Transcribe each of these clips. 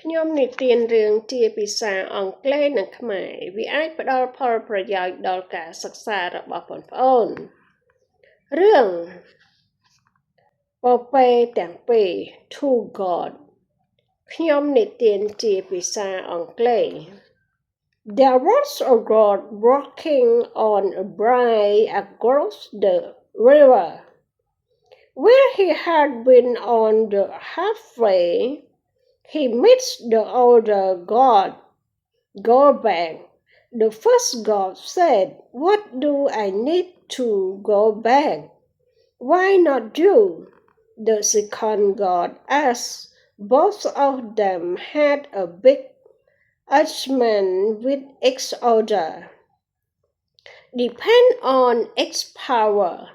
ខ្ញុំនិទានរឿងជាភាសាអង់គ្លេសនិងខ្មែរវាអាចផ្ដល់ផលប្រយោជន៍ដល់ការសិក្សារបស់បងប្អូនរឿងពពែទាំងពីរ Two God ខ្ញុំនិទានជាភាសាអង់គ្លេស There was a God walking on a bridge across the river. Where he had been on the halfway, he meets the older God. Go back. The first God said, What do I need to go back? Why not you? The second God asked. Both of them had a big argument with each other. Depend on its power.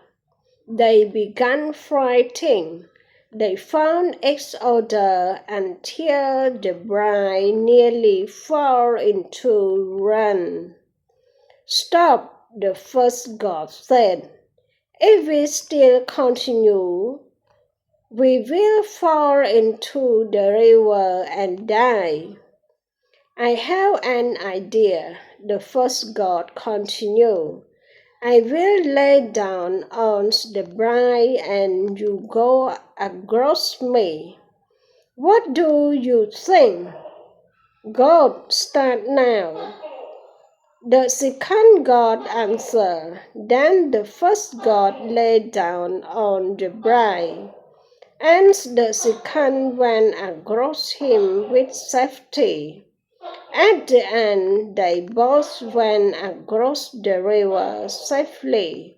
They began fighting. They found each other until the bride nearly fell into ruin. Stop, the first God said. If we still continue, we will fall into the river and die. I have an idea, the first God continued. I will lay down on the bride and you go across me. What do you think? God, start now. The second God answered. Then the first God lay down on the bride, and the second went across him with safety. At the end, they both went across the river safely.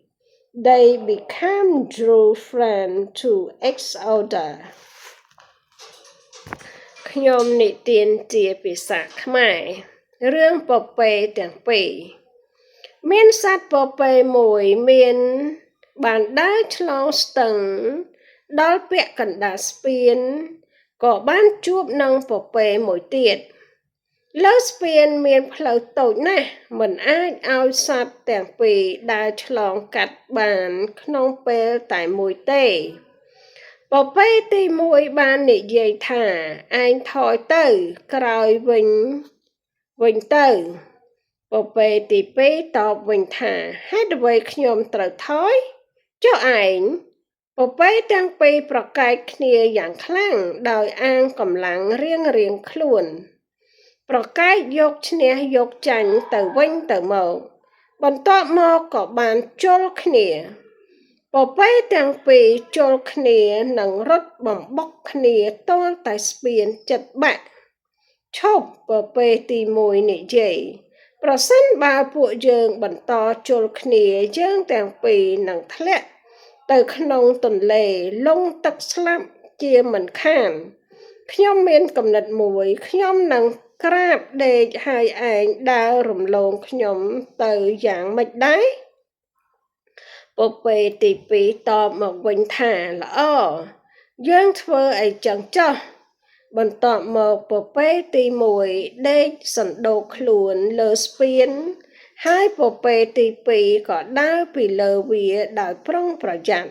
They became true friends to each other. ខ្ញុំនិទានជាភាសាខ្មែររឿងពពែទាំងពីរមានសត្វពពែមួយបានដើរឆ្លងស្ទឹងដល់ពាក់កណ្ដាលស្ពានក៏បានជួបនឹងពពែមួយទៀតលើស្ពានមានផ្លូវតូចណាស់មិនអាចឲ្យសត្វទាំងពីរដើរឆ្លងកាត់បានក្នុងពេលតែមួយទេពពែទី1បាននិយាយថាឯងថយទៅក្រោយវិញទៅពពែទី2តបវិញថាហេតុអ្វីខ្ញុំត្រូវថយចុះឯងពពែទាំងពីរប្រកែកគ្នាយ៉ាងខ្លាំងដោយអាងកម្លាំងរៀងខ្លួនប្រកែកយកឈ្នះយកចាញ់ទៅវិញទៅមកបន្ទាប់មកក៏បានជល់គ្នាពពែទាំងពីរជល់គ្នានឹងរត់បំបុកគ្នាទាល់តែស្ពានជិតបាក់ឈប់ពពែទី1និយាយប្រសិនបើពួកយើងបន្តជល់គ្នាយើងទាំងពីរនឹងធ្លាក់ទៅក្នុងទន្លេលង់ទឹកស្លាប់ជាមិនខានខ្ញុំមានគំនិតមួយខ្ញុំនឹងក្រាបដេកហើយឯងដើររំលងខ្ញុំទៅយ៉ាងម៉េចដែរពពែទី2តបមកវិញថាល្អយើងធ្វើអីចឹងចុះបន្ទាប់មកពពែទី1ដេកសណ្ដូកខ្លួនលើស្ពានហើយពពែទី2ក៏ដើរពីលើវាដោយប្រុងប្រយ័ត្ន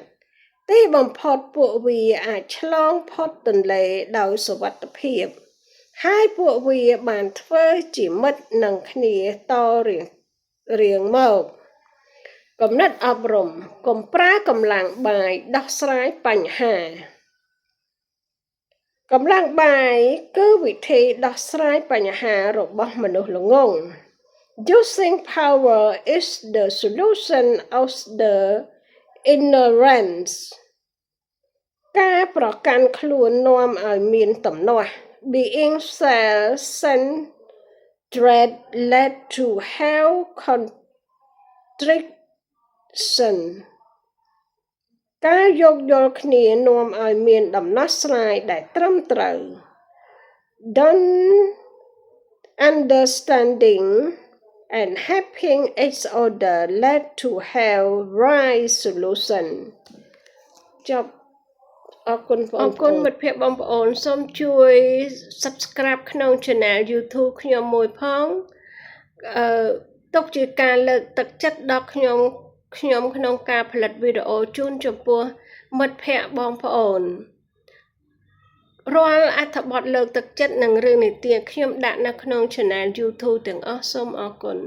ទីបំផុតពួកវាអាចឆ្លងផុតទន្លេដោយសុវត្ថិភាពហើយពួកវាបានធ្វើជាមិត្តនឹងគ្នាតរៀងមកគំនិតអប់រំកុំប្រើកម្លាំងបាយដោះស្រាយបញ្ហាកម្លាំងបាយគឺវិធីដោះស្រាយបញ្ហារបស់មនុស្សល្ងង់ Using power is the solution of the ignorance ការប្រកាន់ខ្លួននាំឲ្យមានទំនាស់ Being self-centered led to have contradiction ការយោគយល់គ្នានាំឲ្យមានដំណោះស្រាយដែលត្រឹមត្រូវ Don't understanding and helping each other led to have right solution ចប់អរគុណបងប្អូនមិត្តភ័ក្តិបងប្អូនសូមជួយ Subscribe ក្នុង Channel YouTube ខ្ញុំមួយផងទុកជាការលើកទឹកចិត្តដល់ខ្ញុំក្នុងការផលិតវីដេអូជូនចំពោះមិត្តភ័ក្តិបងប្អូន រាល់អត្ថបទលើកទឹកចិត្តនិងរឿងនិទានខ្ញុំដាក់នៅក្នុង Channel YouTube ទាំងអស់សូមអរគុណ